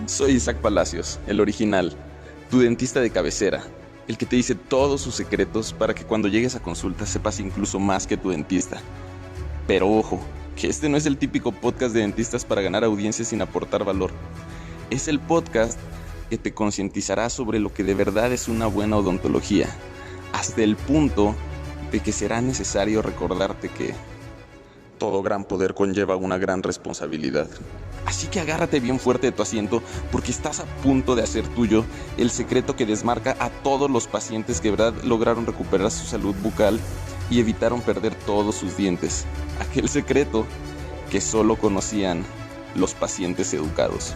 Soy Isaac Palacios, el original, tu dentista de cabecera, el que te dice todos sus secretos para que cuando llegues a consulta sepas incluso más que tu dentista. Pero ojo, que este no es el típico podcast de dentistas para ganar audiencia sin aportar valor. Es el podcast que te concientizará sobre lo que de verdad es una buena odontología, hasta el punto de que será necesario recordarte que todo gran poder conlleva una gran responsabilidad. Así que agárrate bien fuerte de tu asiento porque estás a punto de hacer tuyo el secreto que desmarca a todos los pacientes que de verdad lograron recuperar su salud bucal y evitaron perder todos sus dientes. Aquel secreto que solo conocían los pacientes educados.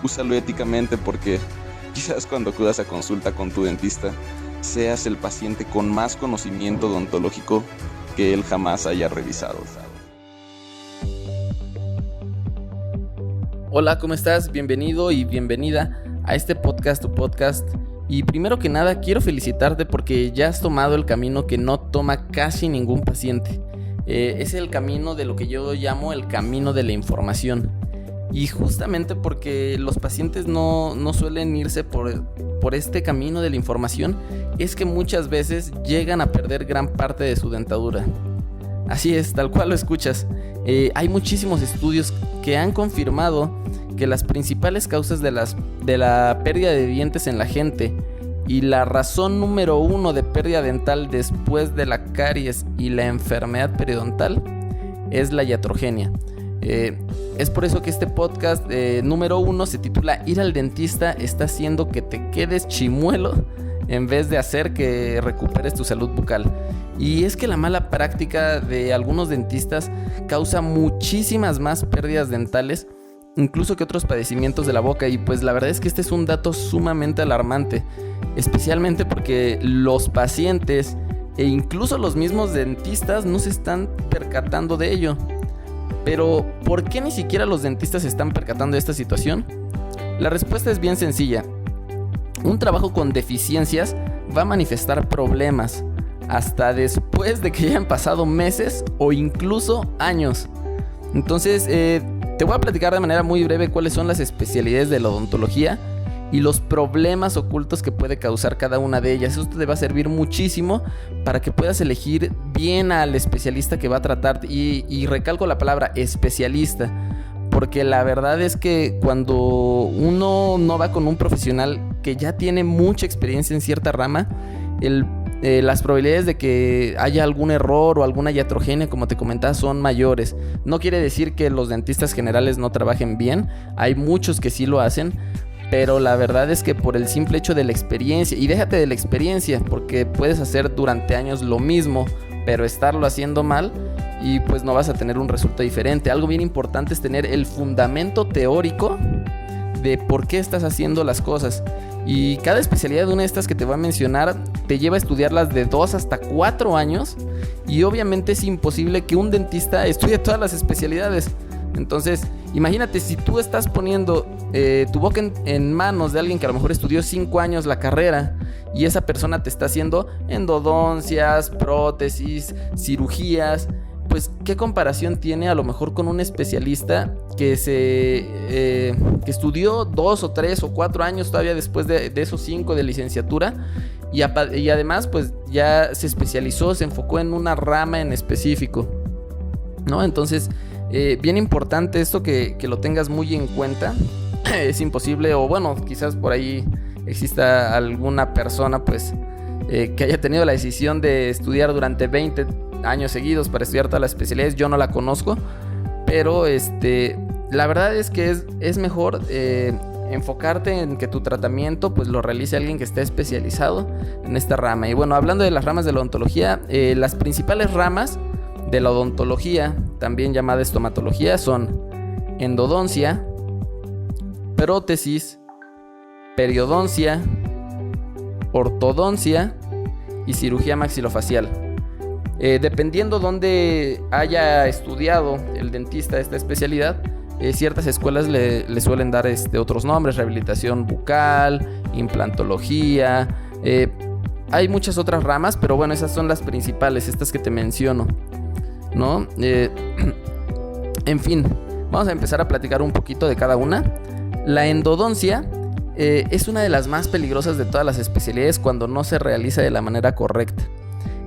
Úsalo éticamente porque quizás cuando acudas a consulta con tu dentista seas el paciente con más conocimiento odontológico que él jamás haya revisado. Hola, ¿cómo estás? Bienvenido y bienvenida a este podcast, tu podcast. Y primero que nada, quiero felicitarte porque ya has tomado el camino que no toma casi ningún paciente. Es el camino de lo que yo llamo el camino de la información. Y justamente porque los pacientes no suelen irse por este camino de la información, es que muchas veces llegan a perder gran parte de su dentadura. Así es, tal cual lo escuchas. Hay muchísimos estudios que han confirmado que las principales causas de la pérdida de dientes en la gente y la razón número 1 de pérdida dental después de la caries y la enfermedad periodontal es la iatrogenia. Es por eso que este podcast número 1 se titula Ir al dentista está haciendo que te quedes chimuelo en vez de hacer que recuperes tu salud bucal. Y es que la mala práctica de algunos dentistas causa muchísimas más pérdidas dentales, incluso que otros padecimientos de la boca. Y pues la verdad es que este es un dato sumamente alarmante, especialmente porque los pacientes e incluso los mismos dentistas no se están percatando de ello. Pero, ¿por qué ni siquiera los dentistas se están percatando de esta situación? La respuesta es bien sencilla. Un trabajo con deficiencias va a manifestar problemas hasta después de que hayan pasado meses o incluso años. Entonces, te voy a platicar de manera muy breve cuáles son las especialidades de la odontología y los problemas ocultos que puede causar cada una de ellas. Esto te va a servir muchísimo para que puedas elegir bien al especialista que va a tratarte. Y recalco la palabra especialista, porque la verdad es que cuando uno no va con un profesional que ya tiene mucha experiencia en cierta rama, las probabilidades de que haya algún error o alguna iatrogenia, como te comentaba, son mayores. No quiere decir que los dentistas generales no trabajen bien, hay muchos que sí lo hacen, pero la verdad es que por el simple hecho de la experiencia, y déjate de la experiencia, porque puedes hacer durante años lo mismo, pero estarlo haciendo mal y pues no vas a tener un resultado diferente. Algo bien importante es tener el fundamento teórico de por qué estás haciendo las cosas. Y cada especialidad de una de estas que te voy a mencionar te lleva a estudiarlas de 2 hasta 4 años. Y obviamente es imposible que un dentista estudie todas las especialidades. Entonces, imagínate si tú estás poniendo tu boca en manos de alguien que a lo mejor estudió 5 años la carrera y esa persona te está haciendo endodoncias, prótesis, cirugías. Pues, ¿qué comparación tiene a lo mejor con un especialista que estudió 2 o 3 o 4 años todavía después de esos 5 de licenciatura y además pues ya se especializó, se enfocó en una rama en específico, ¿no? Entonces, bien importante esto que lo tengas muy en cuenta. Es imposible, o bueno, quizás por ahí exista alguna persona pues que haya tenido la decisión de estudiar durante 20 años seguidos para estudiar todas las especialidades. Yo no la conozco, pero la verdad es que es mejor enfocarte en que tu tratamiento pues lo realice alguien que esté especializado en esta rama. Y bueno, hablando de las ramas de la odontología, las principales ramas de la odontología, también llamada estomatología, son endodoncia, prótesis, periodoncia, ortodoncia y cirugía maxilofacial. Dependiendo dónde haya estudiado el dentista esta especialidad, ciertas escuelas le suelen dar otros nombres: rehabilitación bucal, implantología. Hay muchas otras ramas, pero bueno, esas son las principales, estas que te menciono, ¿no? En fin, vamos a empezar a platicar un poquito de cada una. La endodoncia es una de las más peligrosas de todas las especialidades cuando no se realiza de la manera correcta.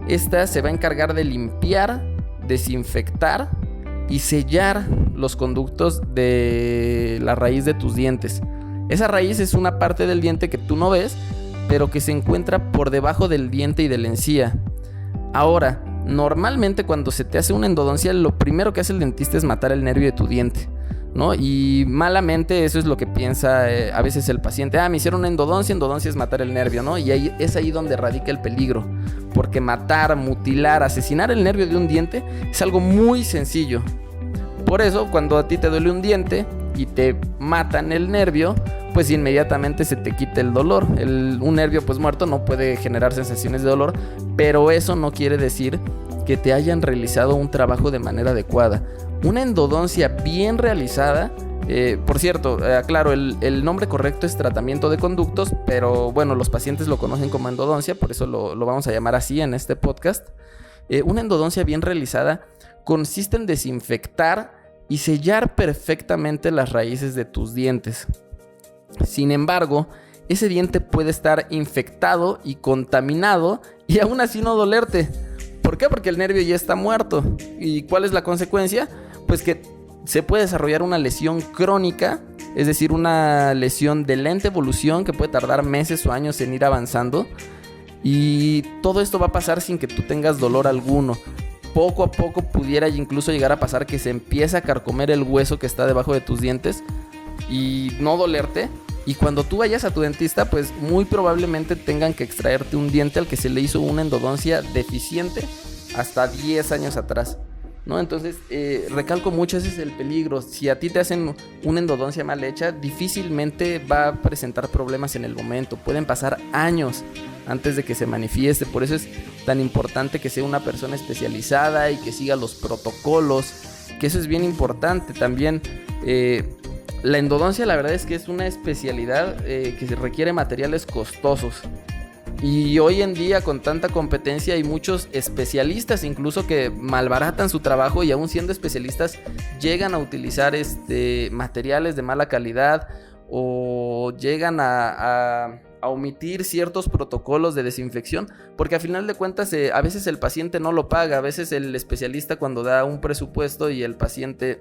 Esta se va a encargar de limpiar, desinfectar y sellar los conductos de la raíz de tus dientes. Esa raíz es una parte del diente que tú no ves, pero que se encuentra por debajo del diente y de la encía. Ahora, normalmente cuando se te hace una endodoncia, lo primero que hace el dentista es matar el nervio de tu diente, ¿no? Y malamente eso es lo que piensa a veces el paciente. Me hicieron una endodoncia es matar el nervio, ¿no? Y es ahí donde radica el peligro, porque matar, mutilar, asesinar el nervio de un diente es algo muy sencillo. Por eso, cuando a ti te duele un diente y te matan el nervio, pues inmediatamente se te quita el dolor. Un nervio pues muerto no puede generar sensaciones de dolor, pero eso no quiere decir que te hayan realizado un trabajo de manera adecuada. Una endodoncia bien realizada, por cierto, aclaro, el nombre correcto es tratamiento de conductos, pero bueno, los pacientes lo conocen como endodoncia, por eso lo vamos a llamar así en este podcast. Una endodoncia bien realizada consiste en desinfectar y sellar perfectamente las raíces de tus dientes. Sin embargo, ese diente puede estar infectado y contaminado y aún así no dolerte. ¿Por qué? Porque el nervio ya está muerto. ¿Y cuál es la consecuencia? Pues que se puede desarrollar una lesión crónica, es decir, una lesión de lenta evolución que puede tardar meses o años en ir avanzando. Y todo esto va a pasar sin que tú tengas dolor alguno. Poco a poco pudiera incluso llegar a pasar que se empieza a carcomer el hueso que está debajo de tus dientes y no dolerte. Y cuando tú vayas a tu dentista, pues muy probablemente tengan que extraerte un diente al que se le hizo una endodoncia deficiente hasta 10 años atrás, ¿no? Entonces, recalco mucho, ese es el peligro. Si a ti te hacen una endodoncia mal hecha, difícilmente va a presentar problemas en el momento. Pueden pasar años antes de que se manifieste. Por eso es tan importante que sea una persona especializada y que siga los protocolos, que eso es bien importante. También la endodoncia, la verdad es que es una especialidad que requiere materiales costosos. Y hoy en día, con tanta competencia, hay muchos especialistas incluso que malbaratan su trabajo y aún siendo especialistas llegan a utilizar materiales de mala calidad o llegan a omitir ciertos protocolos de desinfección, porque al final de cuentas a veces el paciente no lo paga. A veces el especialista, cuando da un presupuesto y el paciente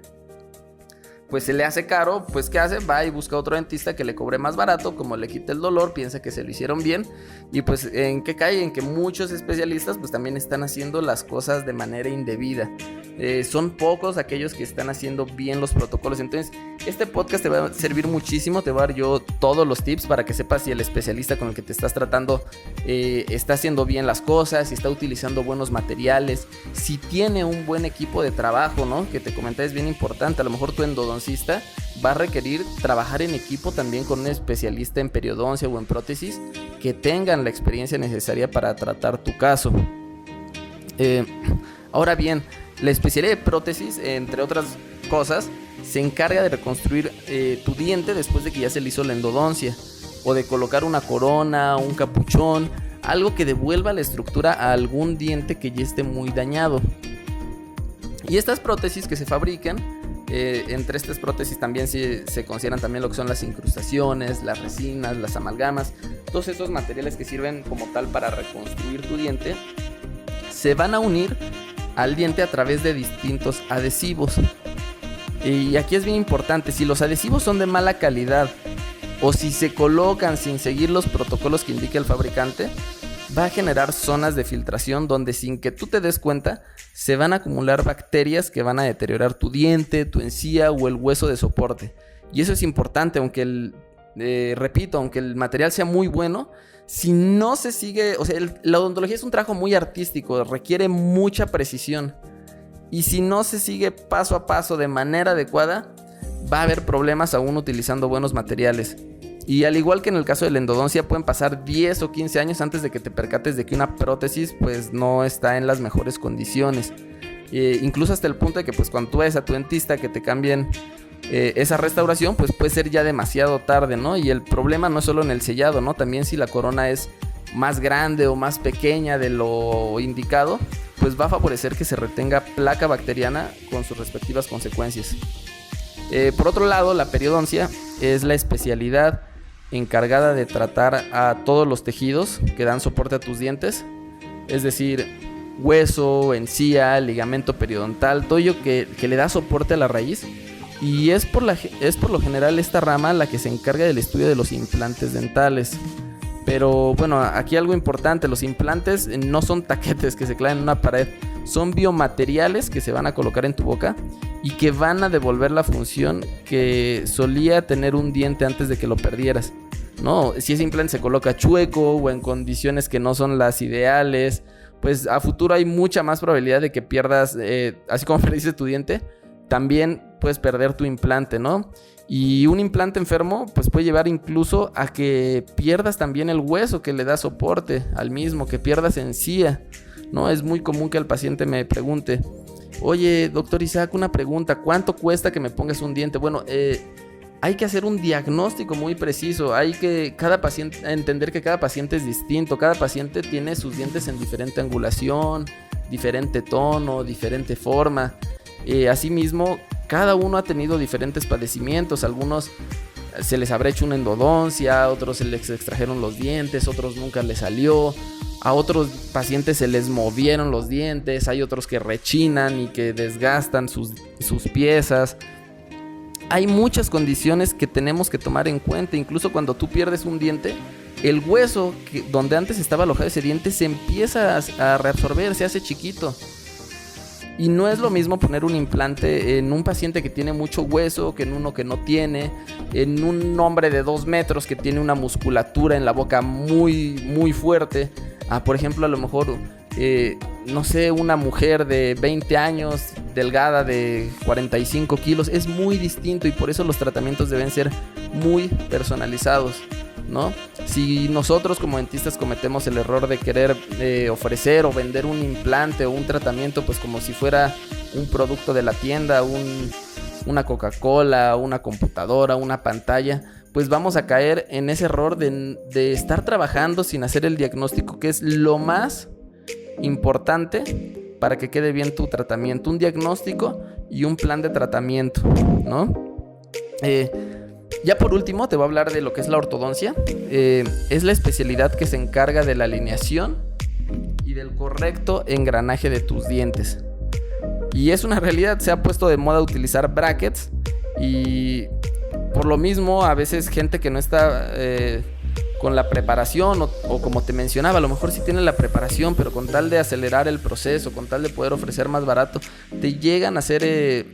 pues se le hace caro, pues ¿qué hace? Va y busca otro dentista que le cobre más barato, como le quita el dolor, piensa que se lo hicieron bien. Y pues ¿en qué cae? En que muchos especialistas pues también están haciendo las cosas de manera indebida. Son pocos aquellos que están haciendo bien los protocolos. Entonces este podcast te va a servir muchísimo. Te voy a dar yo todos los tips para que sepas si el especialista con el que te estás tratando está haciendo bien las cosas, si está utilizando buenos materiales, si tiene un buen equipo de trabajo, ¿no? Que te comenté, es bien importante. A lo mejor tu endodoncista va a requerir trabajar en equipo también con un especialista en periodoncia o en prótesis que tengan la experiencia necesaria para tratar tu caso. Ahora bien, la especialidad de prótesis, entre otras cosas, se encarga de reconstruir tu diente después de que ya se le hizo la endodoncia, o de colocar una corona, un capuchón, algo que devuelva la estructura a algún diente que ya esté muy dañado. Y estas prótesis que se fabrican, entre estas prótesis también se consideran también lo que son las incrustaciones, las resinas, las amalgamas, todos esos materiales que sirven como tal para reconstruir tu diente, se van a unir al diente a través de distintos adhesivos. Y aquí es bien importante, si los adhesivos son de mala calidad o si se colocan sin seguir los protocolos que indique el fabricante, va a generar zonas de filtración donde, sin que tú te des cuenta, se van a acumular bacterias que van a deteriorar tu diente, tu encía o el hueso de soporte. Y eso es importante, aunque aunque el material sea muy bueno, si no se sigue, o sea, la odontología es un trabajo muy artístico, requiere mucha precisión. Y si no se sigue paso a paso de manera adecuada, va a haber problemas aún utilizando buenos materiales. Y al igual que en el caso de la endodoncia, pueden pasar 10 o 15 años antes de que te percates de que una prótesis pues no está en las mejores condiciones. Incluso hasta el punto de que pues cuando tú vayas a tu dentista que te cambien esa restauración, pues puede ser ya demasiado tarde, ¿no? Y el problema no es solo en el sellado, ¿no? También si la corona es más grande o más pequeña de lo indicado, pues va a favorecer que se retenga placa bacteriana con sus respectivas consecuencias. Por otro lado, la periodoncia es la especialidad encargada de tratar a todos los tejidos que dan soporte a tus dientes, es decir, hueso, encía, ligamento periodontal, todo ello que le da soporte a la raíz. Y es por lo general esta rama la que se encarga del estudio de los implantes dentales. Pero bueno, aquí algo importante, los implantes no son taquetes que se clavan en una pared, son biomateriales que se van a colocar en tu boca y que van a devolver la función que solía tener un diente antes de que lo perdieras, ¿no? Si ese implante se coloca chueco o en condiciones que no son las ideales, pues a futuro hay mucha más probabilidad de que pierdas, así como perdiste tu diente, también puedes perder tu implante, ¿no? Y un implante enfermo pues puede llevar incluso a que pierdas también el hueso que le da soporte al mismo, que pierdas encía, ¿no? Es muy común que el paciente me pregunte: oye, doctor Isaac, una pregunta, ¿cuánto cuesta que me pongas un diente? Bueno, hay que hacer un diagnóstico muy preciso, hay que entender que cada paciente es distinto, cada paciente tiene sus dientes en diferente angulación, diferente tono, diferente forma. Asimismo, cada uno ha tenido diferentes padecimientos. Algunos se les habrá hecho una endodoncia, otros se les extrajeron los dientes, otros nunca les salió, a otros pacientes se les movieron los dientes, hay otros que rechinan y que desgastan sus piezas. Hay muchas condiciones que tenemos que tomar en cuenta. Incluso cuando tú pierdes un diente, el hueso donde antes estaba alojado ese diente se empieza a reabsorber, se hace chiquito. Y no es lo mismo poner un implante en un paciente que tiene mucho hueso que en uno que no tiene, en un hombre de 2 metros que tiene una musculatura en la boca muy, muy fuerte, a por ejemplo a lo mejor, no sé, una mujer de 20 años, delgada, de 45 kilos. Es muy distinto y por eso los tratamientos deben ser muy personalizados, ¿no? Si nosotros como dentistas cometemos el error de querer ofrecer o vender un implante o un tratamiento pues como si fuera un producto de la tienda, una Coca-Cola, una computadora, una pantalla, pues vamos a caer en ese error de estar trabajando sin hacer el diagnóstico, que es lo más importante para que quede bien tu tratamiento. Un diagnóstico y un plan de tratamiento, ¿no? Ya por último te voy a hablar de lo que es la ortodoncia. Es la especialidad que se encarga de la alineación y del correcto engranaje de tus dientes. Y es una realidad, se ha puesto de moda utilizar brackets y por lo mismo a veces gente que no está con la preparación o como te mencionaba, a lo mejor sí tiene la preparación, pero con tal de acelerar el proceso, con tal de poder ofrecer más barato, te llegan a hacer...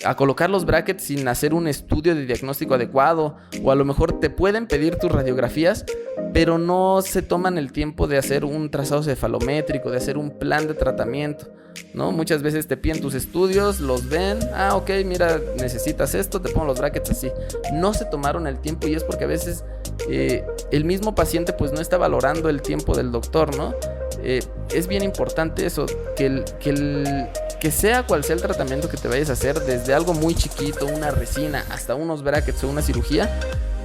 a colocar los brackets sin hacer un estudio de diagnóstico adecuado, o a lo mejor te pueden pedir tus radiografías pero no se toman el tiempo de hacer un trazado cefalométrico, de hacer un plan de tratamiento, ¿no? Muchas veces te piden tus estudios, los ven, ok, mira, necesitas esto, te pongo los brackets así. No se tomaron el tiempo y es porque a veces el mismo paciente pues no está valorando el tiempo del doctor, ¿no? Es bien importante eso, que sea cual sea el tratamiento que te vayas a hacer, desde algo muy chiquito, una resina, hasta unos brackets o una cirugía,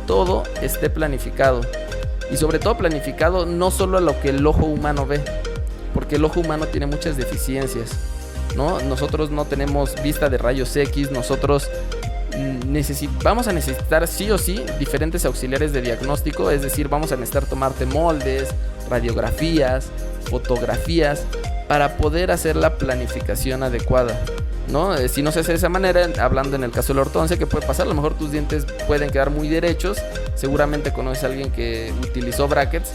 todo esté planificado. Y sobre todo planificado no solo a lo que el ojo humano ve, porque el ojo humano tiene muchas deficiencias, ¿no? Nosotros no tenemos vista de rayos X, nosotros vamos a necesitar sí o sí diferentes auxiliares de diagnóstico, es decir, vamos a necesitar tomarte moldes, radiografías, fotografías, para poder hacer la planificación adecuada, ¿no? Si no se hace de esa manera, hablando en el caso de la ortodoncia, ¿qué puede pasar? A lo mejor tus dientes pueden quedar muy derechos. Seguramente conoces a alguien que utilizó brackets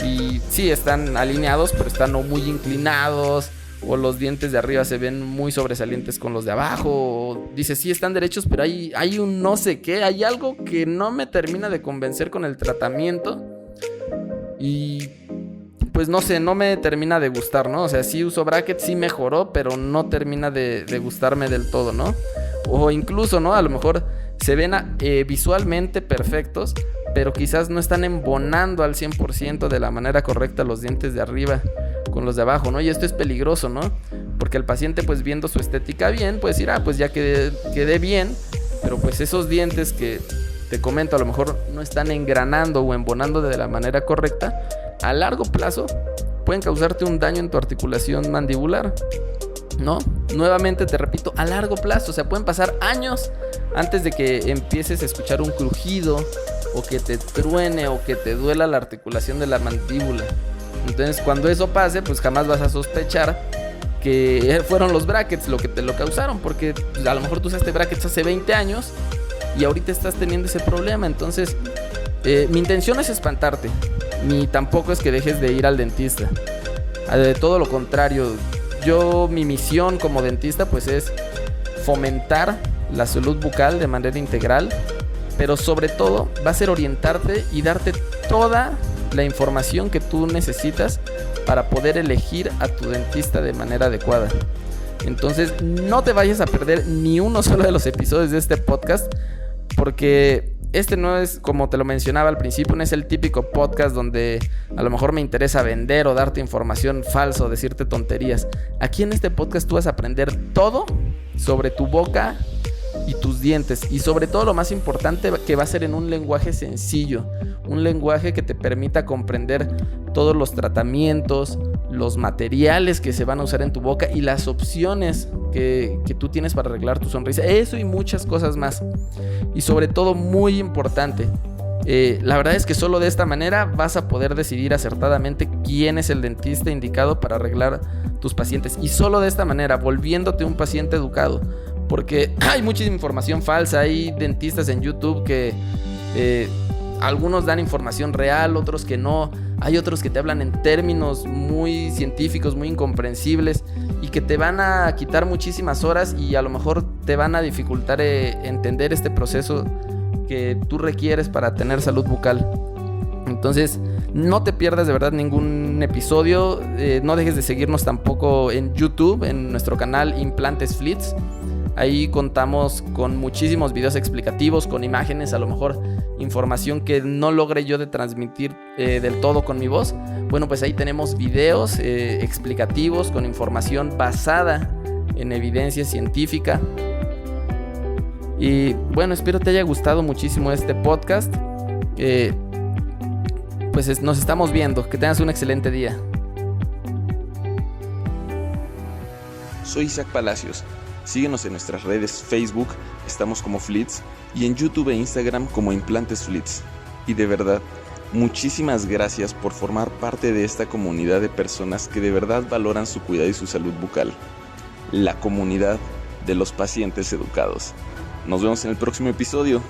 y sí, están alineados, pero están no muy inclinados, o los dientes de arriba se ven muy sobresalientes con los de abajo, o dices, sí, están derechos, pero hay un no sé qué, hay algo que no me termina de convencer con el tratamiento y pues no sé, no me termina de gustar, ¿no? O sea, sí uso brackets, sí mejoró, pero no termina de gustarme del todo, ¿no? O incluso, ¿no? A lo mejor se ven visualmente perfectos, pero quizás no están embonando al 100% de la manera correcta los dientes de arriba con los de abajo, ¿no? Y esto es peligroso, ¿no? Porque el paciente, pues viendo su estética bien, puede decir, pues ya quedé bien, pero pues esos dientes que te comento a lo mejor no están engranando o embonando de la manera correcta, a largo plazo pueden causarte un daño en tu articulación mandibular. ¿no? Nuevamente te repito, a largo plazo. O sea, pueden pasar años antes de que empieces a escuchar un crujido, o que te truene, o que te duela la articulación de la mandíbula. Entonces, cuando eso pase, pues jamás vas a sospechar que fueron los brackets lo que te lo causaron, porque pues, a lo mejor tú usaste brackets hace 20 años y ahorita estás teniendo ese problema. Entonces, mi intención es espantarte, ni tampoco es que dejes de ir al dentista. De todo lo contrario, mi misión como dentista pues es fomentar la salud bucal de manera integral, pero sobre todo va a ser orientarte y darte toda la información que tú necesitas para poder elegir a tu dentista de manera adecuada. Entonces, no te vayas a perder ni uno solo de los episodios de este podcast, porque este no es, como te lo mencionaba al principio, no es el típico podcast donde a lo mejor me interesa vender o darte información falsa o decirte tonterías. Aquí en este podcast tú vas a aprender todo sobre tu boca y tus dientes, y sobre todo lo más importante, que va a ser en un lenguaje sencillo, un lenguaje que te permita comprender todos los tratamientos, los materiales que se van a usar en tu boca y las opciones que tú tienes para arreglar tu sonrisa. Eso y muchas cosas más. Y sobre todo, muy importante, la verdad es que solo de esta manera vas a poder decidir acertadamente quién es el dentista indicado para arreglar tus pacientes. Y solo de esta manera, volviéndote un paciente educado. Porque hay mucha información falsa. Hay dentistas en YouTube que algunos dan información real, otros que no. Hay otros que te hablan en términos muy científicos, muy incomprensibles, y que te van a quitar muchísimas horas y a lo mejor te van a dificultar entender este proceso que tú requieres para tener salud bucal. Entonces, no te pierdas de verdad ningún episodio. No dejes de seguirnos tampoco en YouTube, en nuestro canal Implantes Flitz. Ahí contamos con muchísimos videos explicativos, con imágenes, a lo mejor información que no logre yo de transmitir del todo con mi voz. Bueno, pues ahí tenemos videos explicativos con información basada en evidencia científica. Y bueno, espero te haya gustado muchísimo este podcast. Pues nos estamos viendo. Que tengas un excelente día. Soy Isaac Palacios. Síguenos en nuestras redes Facebook, estamos como Flitz, y en YouTube e Instagram como Implantes Flitz. Y de verdad, muchísimas gracias por formar parte de esta comunidad de personas que de verdad valoran su cuidado y su salud bucal. La comunidad de los pacientes educados. Nos vemos en el próximo episodio.